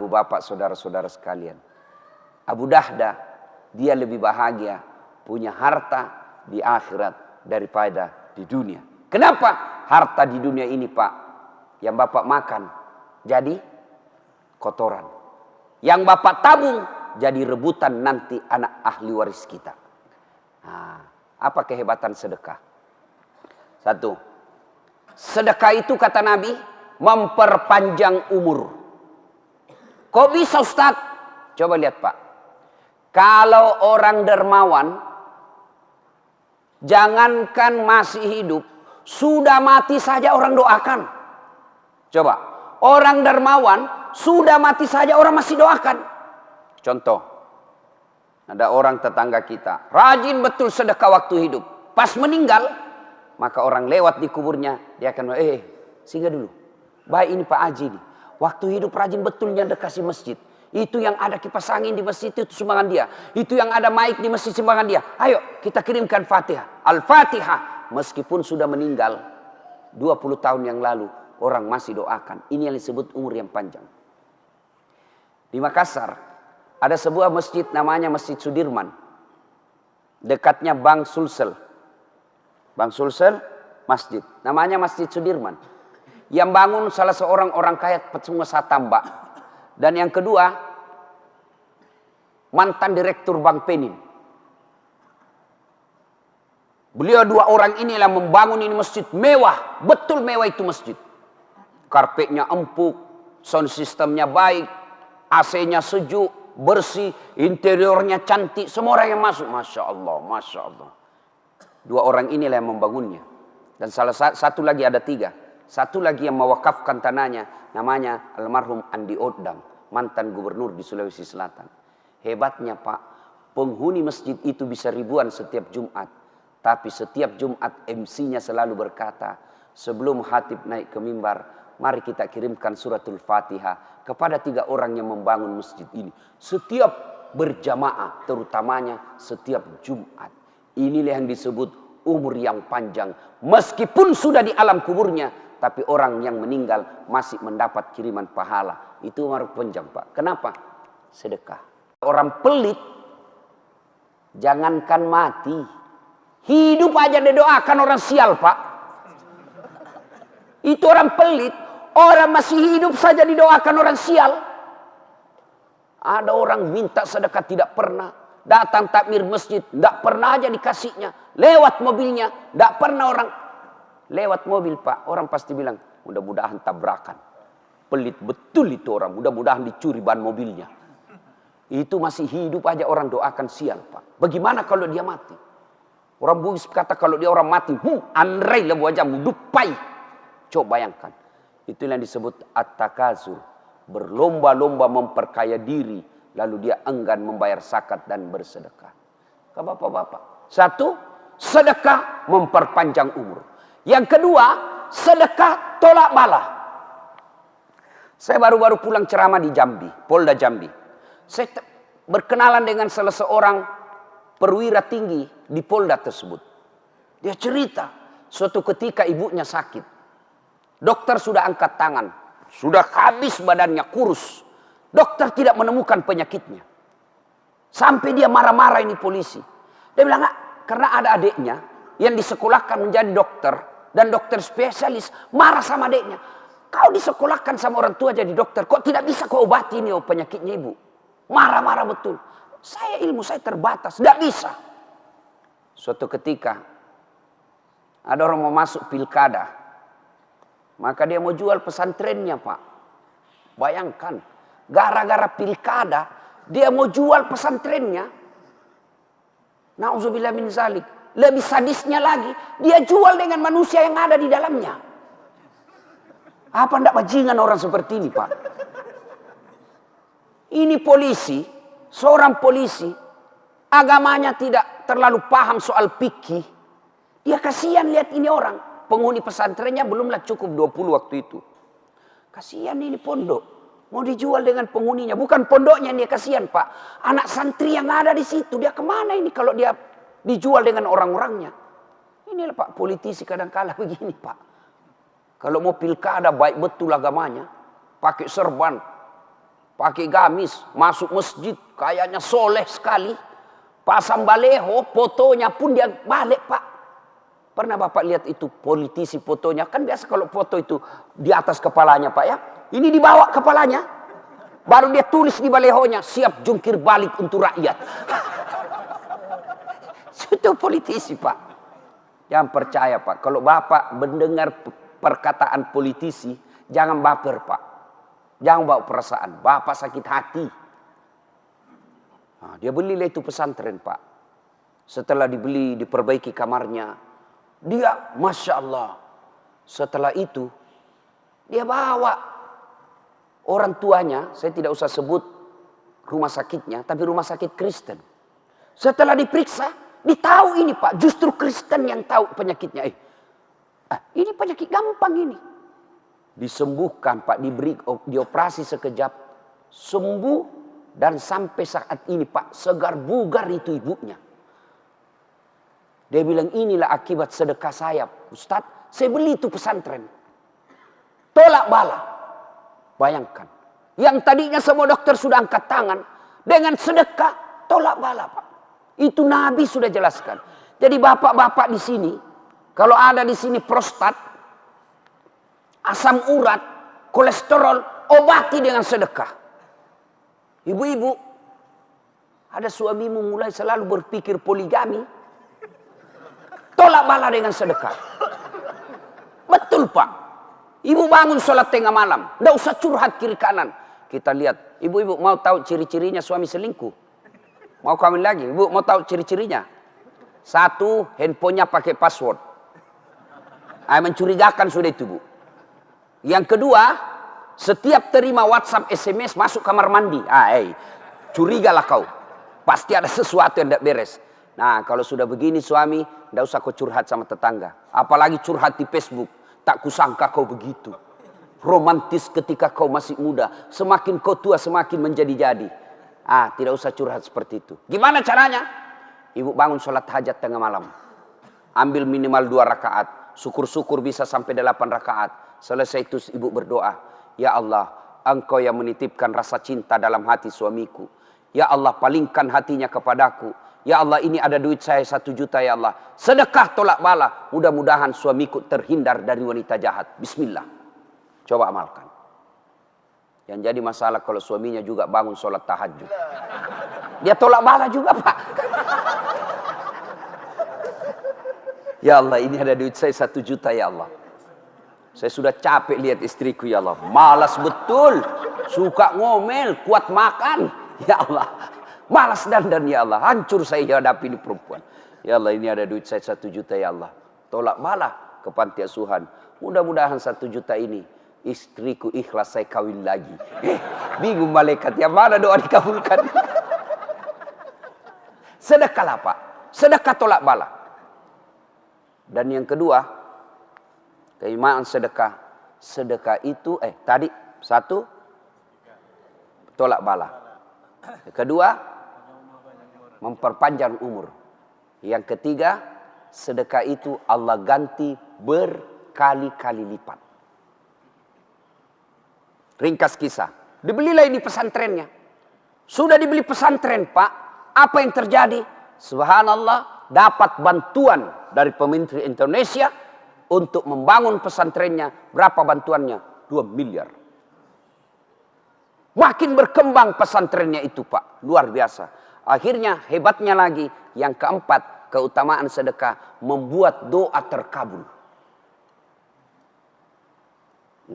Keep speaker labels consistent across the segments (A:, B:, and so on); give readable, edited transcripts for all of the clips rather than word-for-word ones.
A: Bapak, saudara-saudara sekalian, Abu Dahda dia lebih bahagia punya harta di akhirat daripada di dunia. Kenapa? Harta di dunia ini, Pak, yang Bapak makan jadi kotoran, yang Bapak tabung jadi rebutan nanti anak ahli waris kita. Nah, apa kehebatan sedekah? Satu, sedekah itu kata Nabi memperpanjang umur. Kok bisa, Ustaz? Coba lihat, Pak. Kalau orang dermawan, jangankan masih hidup, sudah mati saja orang doakan. Coba, orang dermawan sudah mati saja orang masih doakan. Contoh, ada orang tetangga kita, rajin betul sedekah waktu hidup. Pas meninggal, maka orang lewat di kuburnya, dia akan, singgah dulu. Baik, ini Pak Haji nih. Waktu hidup rajin betul yang dekasi masjid. Itu yang ada kipas angin di masjid itu sumbangan dia. Itu yang ada mic di masjid sumbangan dia. Ayo kita kirimkan Fatihah. Al-Fatihah. Meskipun sudah meninggal 20 tahun yang lalu, orang masih doakan. Ini yang disebut umur yang panjang. Di Makassar ada sebuah masjid namanya Masjid Sudirman. Dekatnya Bank Sulsel. Bank Sulsel masjid. Namanya Masjid Sudirman. Yang bangun salah seorang orang kaya pengusaha tambak. Dan yang kedua, mantan direktur Bank Penin. Beliau dua orang inilah membangun ini masjid mewah. Betul mewah itu masjid. Karpetnya empuk, sound systemnya baik, AC-nya sejuk, bersih, interiornya cantik. Semua orang yang masuk, Masya Allah, Masya Allah. Dua orang inilah yang membangunnya. Dan salah satu lagi, ada tiga. Satu lagi yang mewakafkan tanahnya, namanya almarhum Andi Odang, mantan gubernur di Sulawesi Selatan. Hebatnya, Pak, penghuni masjid itu bisa ribuan setiap Jumat. Tapi setiap Jumat MC-nya selalu berkata, sebelum khatib naik ke mimbar, mari kita kirimkan suratul Fatihah kepada tiga orang yang membangun masjid ini. Setiap berjamaah, terutamanya setiap Jumat. Inilah yang disebut umur yang panjang. Meskipun sudah di alam kuburnya, tapi orang yang meninggal masih mendapat kiriman pahala. Itu umur panjang, Pak. Kenapa? Sedekah. Orang pelit, jangankan mati, hidup aja didoakan orang sial, Pak. Itu orang pelit. Orang masih hidup saja didoakan orang sial. Ada orang minta sedekah tidak pernah. Datang takmir masjid, tidak pernah aja dikasihnya. Lewat mobilnya, tidak pernah orang. Lewat mobil, Pak, orang pasti bilang, mudah-mudahan tabrakan. Pelit betul itu orang, mudah-mudahan dicuri ban mobilnya. Itu masih hidup aja orang doakan sial, Pak. Bagaimana kalau dia mati? Orang Bugis kata kalau dia orang mati, andrai lah wajahmu, dupai. Coba bayangkan. Itu yang disebut at-takasur. Berlomba-lomba memperkaya diri, lalu dia enggan membayar zakat dan bersedekah. Ke bapak-bapak. Satu, sedekah memperpanjang umur. Yang kedua, sedekah tolak bala. Saya baru-baru pulang ceramah di Jambi, Polda Jambi. Saya berkenalan dengan salah seorang perwira tinggi di Polda tersebut. Dia cerita, suatu ketika ibunya sakit. Dokter sudah angkat tangan, sudah habis badannya, kurus. Dokter tidak menemukan penyakitnya. Sampai dia marah-marah ini polisi. Dia bilang, karena ada adiknya yang disekolahkan menjadi dokter. Dan dokter spesialis marah sama adiknya. Kau disekolahkan sama orang tua jadi dokter. Kok tidak bisa kau obati ini penyakitnya ibu? Marah-marah betul. Ilmu saya terbatas. Tidak bisa. Suatu ketika. Ada orang mau masuk pilkada. Maka dia mau jual pesantrennya, Pak. Bayangkan. Gara-gara pilkada. Dia mau jual pesantrennya. Na'udzubillah min zalik. Lebih sadisnya lagi, dia jual dengan manusia yang ada di dalamnya. Apa ndak bajingan orang seperti ini, Pak? Ini polisi, seorang polisi, agamanya tidak terlalu paham soal fikih. Dia kasihan lihat ini orang, penghuni pesantrennya belumlah cukup 20 waktu itu. Kasihan ini pondok, mau dijual dengan penghuninya, bukan pondoknya dia kasihan, Pak. Anak santri yang ada di situ, dia kemana ini kalau dia dijual dengan orang-orangnya? Inilah, Pak, politisi kadang-kala begini, Pak. Kalau mau pilkada baik betul agamanya, pakai serban, pakai gamis, masuk masjid, kayaknya soleh sekali. Pasang baleho, fotonya pun dia balik, Pak. Pernah Bapak lihat itu politisi fotonya? Kan biasa kalau foto itu di atas kepalanya, Pak ya. Ini di bawah kepalanya. Baru dia tulis di balehonya, siap jungkir balik untuk rakyat. Itu politisi, Pak. Jangan percaya, Pak. Kalau Bapak mendengar perkataan politisi, jangan baper, Pak. Jangan bawa perasaan. Bapak sakit hati. Nah, dia belilah itu pesantren, Pak. Setelah dibeli, diperbaiki kamarnya. Dia, Masya Allah. Setelah itu, dia bawa orang tuanya. Saya tidak usah sebut rumah sakitnya, tapi rumah sakit Kristen. Setelah diperiksa, ditahu ini, Pak. Justru Kristen yang tahu penyakitnya. Ini penyakit gampang ini. Disembuhkan, Pak. Dioperasi sekejap. Sembuh. Dan sampai saat ini, Pak, segar bugar itu ibunya. Dia bilang, inilah akibat sedekah saya, Ustadz. Saya beli itu pesantren. Tolak bala. Bayangkan. Yang tadinya semua dokter sudah angkat tangan. Dengan sedekah, tolak bala, Pak. Itu Nabi sudah jelaskan. Jadi bapak-bapak di sini, kalau ada di sini prostat, asam urat, kolesterol, obati dengan sedekah. Ibu-ibu, ada suamimu mulai selalu berpikir poligami, tolak bala dengan sedekah. Betul, Pak. Ibu bangun sholat tengah malam, tidak usah curhat kiri kanan. Kita lihat, ibu-ibu mau tahu ciri-cirinya suami selingkuh? Mau kawin lagi? Ibu mau tahu ciri-cirinya? Satu, handphonenya pakai password. Mencurigakan sudah itu, Bu. Yang kedua, setiap terima WhatsApp, SMS, masuk kamar mandi. Curigalah kau. Pasti ada sesuatu yang tidak beres. Nah, kalau sudah begini suami, tidak usah kau curhat sama tetangga. Apalagi curhat di Facebook. Tak kusangka kau begitu. Romantis ketika kau masih muda. Semakin kau tua, semakin menjadi-jadi. Tidak usah curhat seperti itu. Gimana caranya? Ibu bangun sholat hajat tengah malam. Ambil minimal 2 rakaat. Syukur-syukur bisa sampai 8 rakaat. Selesai itu ibu berdoa. Ya Allah, Engkau yang menitipkan rasa cinta dalam hati suamiku. Ya Allah, palingkan hatinya kepadaku. Ya Allah, ini ada duit saya 1 juta ya Allah. Sedekah tolak bala. Mudah-mudahan suamiku terhindar dari wanita jahat. Bismillah. Coba amalkan. Yang jadi masalah kalau suaminya juga bangun sholat tahajud. Dia tolak bala juga, Pak. Ya Allah, ini ada duit saya 1 juta ya Allah. Saya sudah capek lihat istriku ya Allah. Malas betul. Suka ngomel, kuat makan. Ya Allah. Malas dandan ya Allah. Hancur saya hadapi ini perempuan. Ya Allah, ini ada duit saya 1 juta ya Allah. Tolak bala ke panti asuhan. Mudah-mudahan 1 juta ini istriku ikhlas saya kawin lagi. Bingung malaikat. Yang mana doa dikabulkan? Sedekahlah, Pak. Sedekah tolak bala. Dan yang kedua, keutamaan sedekah. Sedekah itu, tadi 1, tolak bala. Kedua, memperpanjang umur. Yang ketiga, sedekah itu Allah ganti berkali-kali lipat. Ringkas kisah. Dibelilah ini pesantrennya. Sudah dibeli pesantren, Pak. Apa yang terjadi? Subhanallah, dapat bantuan dari pemerintah Indonesia untuk membangun pesantrennya. Berapa bantuannya? 2 miliar. Makin berkembang pesantrennya itu, Pak. Luar biasa. Akhirnya hebatnya lagi. Yang keempat, keutamaan sedekah. Membuat doa terkabul.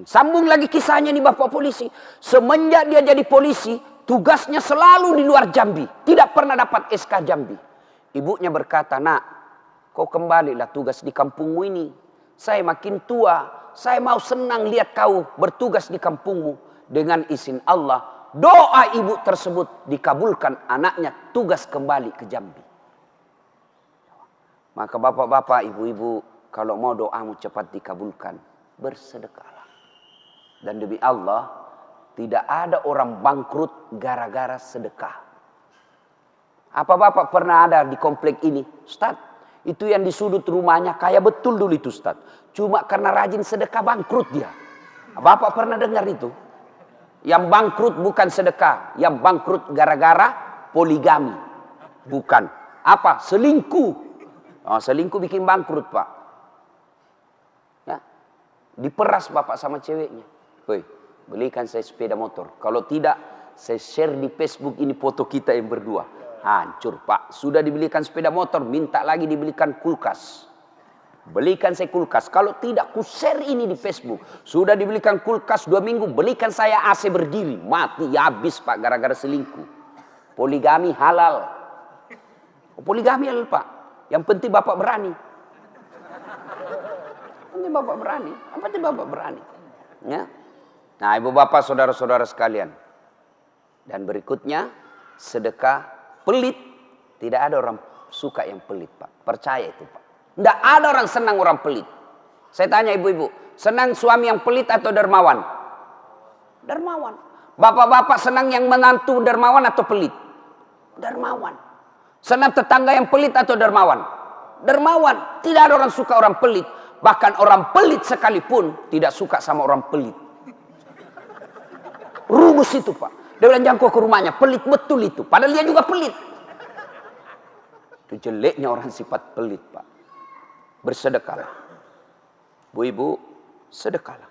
A: Sambung lagi kisahnya nih Bapak polisi. Semenjak dia jadi polisi, tugasnya selalu di luar Jambi. Tidak pernah dapat SK Jambi. Ibunya berkata, nak, kau kembalilah tugas di kampungmu ini. Saya makin tua, saya mau senang lihat kau bertugas di kampungmu. Dengan izin Allah, doa ibu tersebut dikabulkan, anaknya tugas kembali ke Jambi. Maka bapak-bapak, ibu-ibu, kalau mau doamu cepat dikabulkan, bersedekahlah. Dan demi Allah, tidak ada orang bangkrut gara-gara sedekah. Apa bapak pernah ada di komplek ini? Ustaz, itu yang di sudut rumahnya kaya betul dulu itu Ustaz. Cuma karena rajin sedekah bangkrut dia. Bapak pernah dengar itu? Yang bangkrut bukan sedekah, yang bangkrut gara-gara poligami. Bukan. Apa? Selingkuh. Oh, selingkuh bikin bangkrut, Pak. Ya. Diperas bapak sama ceweknya. Woi, belikan saya sepeda motor. Kalau tidak, saya share di Facebook ini foto kita yang berdua. Hancur, Pak. Sudah dibelikan sepeda motor, minta lagi dibelikan kulkas. Belikan saya kulkas. Kalau tidak, ku share ini di Facebook. Sudah dibelikan kulkas 2 minggu, belikan saya AC berdiri. Mati, habis, Pak, gara-gara selingkuh. Poligami halal. Poligami halal, Pak. Yang penting bapak berani. Penting bapak berani. Apa penting bapak berani? Ya. Nah, ibu bapak, saudara-saudara sekalian. Dan berikutnya, sedekah pelit. Tidak ada orang suka yang pelit, Pak. Percaya itu, Pak. Tidak ada orang senang orang pelit. Saya tanya ibu-ibu, senang suami yang pelit atau dermawan? Dermawan. Bapak-bapak senang yang menantu dermawan atau pelit? Dermawan. Senang tetangga yang pelit atau dermawan? Dermawan. Tidak ada orang suka orang pelit. Bahkan orang pelit sekalipun tidak suka sama orang pelit. Rumus itu, Pak. Dia bilang, jangan kau ke rumahnya, pelit betul itu. Padahal dia juga pelit. Itu jeleknya orang sifat pelit, Pak. Bersedekahlah. Bu ibu, sedekahlah.